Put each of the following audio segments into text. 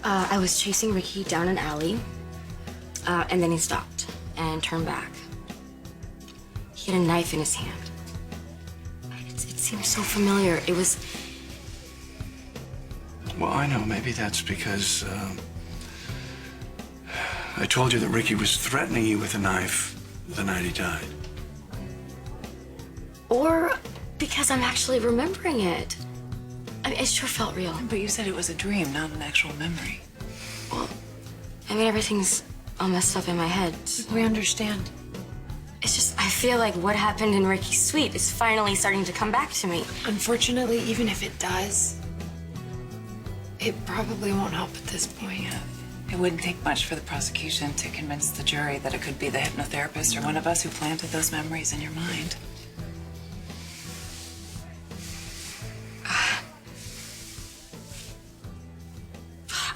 I was chasing Ricky down an alley, and then he stopped and turned back. He had a knife in his hand. It seemed so familiar. It was... Well, I know. Maybe that's because I told you that Ricky was threatening you with a knife the night he died. Or because I'm actually remembering it. I mean, it sure felt real. But you said it was a dream, not an actual memory. Well, I mean, everything's all messed up in my head. We understand. It's just, I feel like what happened in Ricky's suite is finally starting to come back to me. Unfortunately, even if it does, it probably won't help at this point. Yeah. It wouldn't take much for the prosecution to convince the jury that it could be the hypnotherapist or one of us who planted those memories in your mind.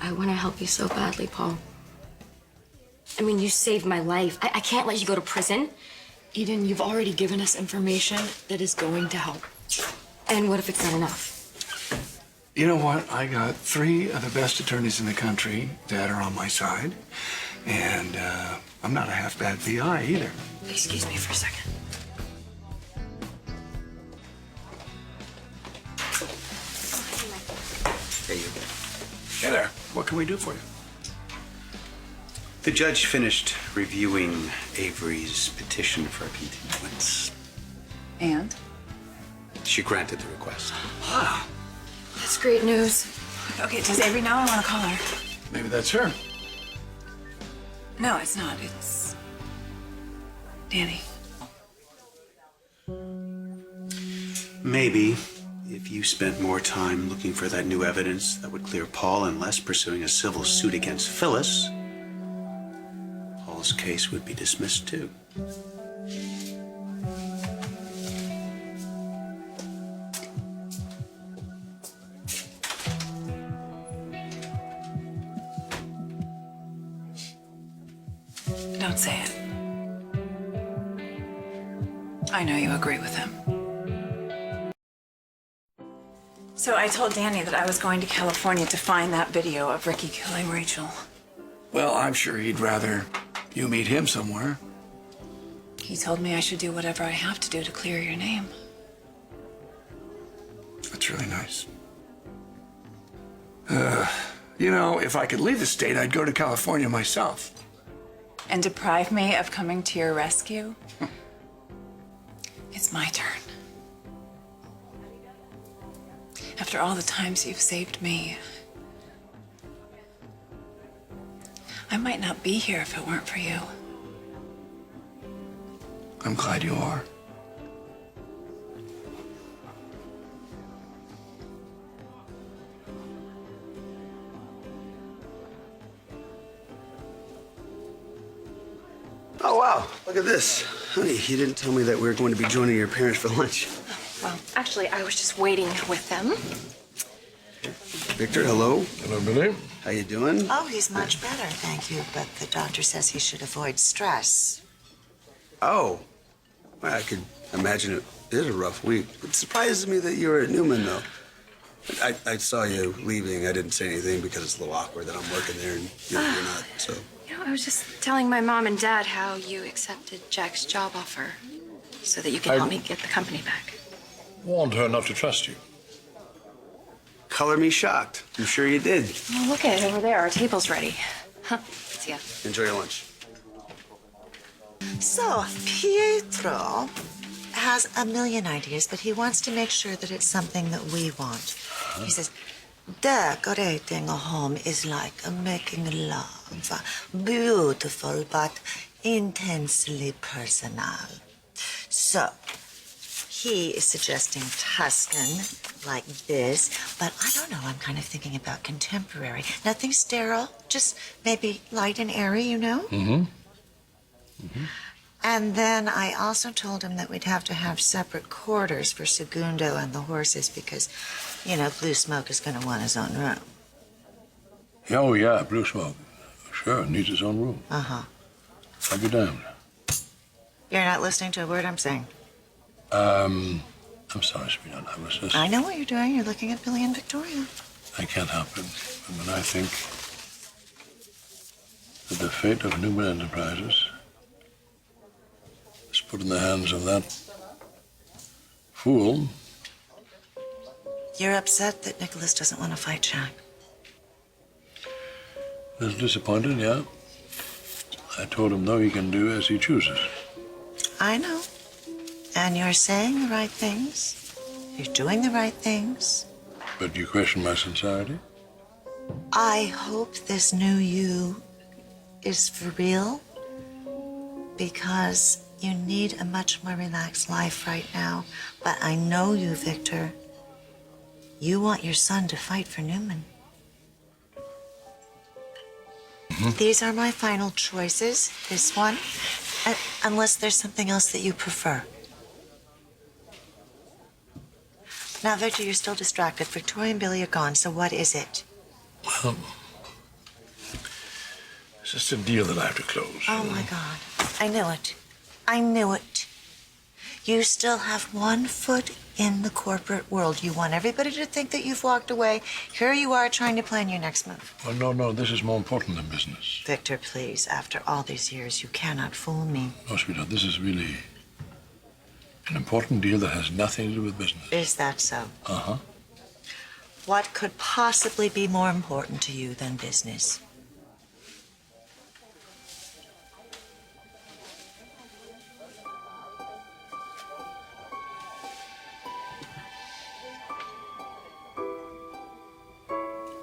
I want to help you so badly, Paul. I mean, you saved my life. I can't let you go to prison. Eden, you've already given us information that is going to help. And what if it's not enough? You know what? I got 3 of the best attorneys in the country that are on my side. And I'm not a half-bad VI either. Excuse me for a second. There you go. Hey there. What can we do for you? The judge finished reviewing Avery's petition for a continuance. And? She granted the request. Ah, That's great news. Okay, does Avery know? I want to call her. maybe that's her. No, it's not. It's Danny. Maybe if you spent more time looking for that new evidence that would clear Paul and less pursuing a civil suit against Phyllis, Paul's case would be dismissed too. Don't say it. I know you agree with him. So I told Danny that I was going to California to find that video of Ricky killing Rachel. Well, I'm sure he'd rather you meet him somewhere. He told me I should do whatever I have to do to clear your name. That's really nice. You know, if I could leave the state, I'd go to California myself. And deprive me of coming to your rescue? It's my turn. After all the times you've saved me, I might not be here if it weren't for you. I'm glad you are. Oh, wow. Look at this. Honey, you didn't tell me that we were going to be joining your parents for lunch. Well, actually, I was just waiting with them. Victor, hello. Hello, Billy. How you doing? Oh, he's much better, thank you. But the doctor says he should avoid stress. Oh. Well, I could imagine it is a rough week. It surprises me that you were at Newman, though. I saw you leaving. I didn't say anything because it's a little awkward that I'm working there and you're not, so. You know, I was just telling my mom and dad how you accepted Jack's job offer so that you could help me get the company back. Warned her not to trust you. Color me shocked. I'm sure you did. Well, look at it over there. Our table's ready. Huh. See ya. Enjoy your lunch. So, Pietro has a million ideas, but he wants to make sure that it's something that we want. He says, decorating a home is like making love. Beautiful, but intensely personal. So, he is suggesting Tuscan, like this, but I don't know, I'm kind of thinking about contemporary. Nothing sterile, just maybe light and airy, you know? Mm-hmm. Mm-hmm. And then I also told him that we'd have to have separate quarters for Segundo and the horses because, you know, Blue Smoke is going to want his own room. Oh, yeah, Blue Smoke. Sure, needs his own room. Uh-huh. I'll be damned. You're not listening to a word I'm saying. I'm sorry, sweetheart. I was just... I know what you're doing. You're looking at Billy and Victoria. I can't help it. But when I think the fate of Newman Enterprises is put in the hands of that fool. You're upset that Nicholas doesn't want to fight Jack. I was disappointed, yeah. I told him, no, he can do as he chooses. I know. And you're saying the right things. You're doing the right things. But you question my sincerity? I hope this new you is for real, because you need a much more relaxed life right now. But I know you, Victor. You want your son to fight for Newman. These are my final choices. This one, unless there's something else that you prefer. Now, Victor, you're still distracted. Victoria and Billy are gone, so what is it? Well, it's just a deal that I have to close. Oh, my God. I knew it. I knew it. You still have one foot in the corporate world. You want everybody to think that you've walked away. Here you are trying to plan your next move. Well, no, this is more important than business. Victor, please, after all these years, you cannot fool me. No, sweetheart, this is really an important deal that has nothing to do with business. Is that so? Uh-huh. What could possibly be more important to you than business?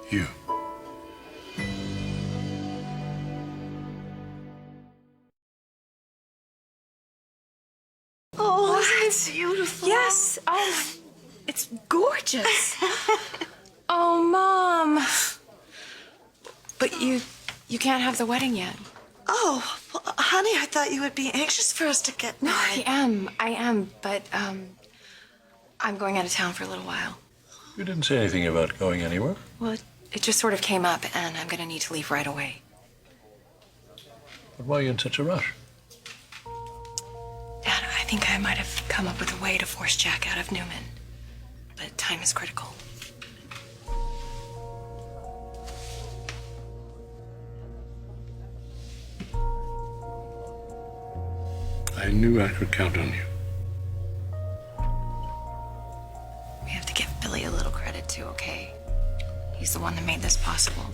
You. Oh, isn't it beautiful? Yes. Oh, it's gorgeous. Oh, Mom. But you can't have the wedding yet. Oh, well, honey, I thought you would be anxious for us to get married. I am, but I'm going out of town for a little while. You didn't say anything about going anywhere. Well, it just sort of came up, and I'm gonna need to leave right away. But why are you in such a rush? Dad, I think I might have come up with a way to force Jack out of Newman, but time is critical. I knew I could count on you. We have to give Billy a little credit, too, okay? He's the one that made this possible.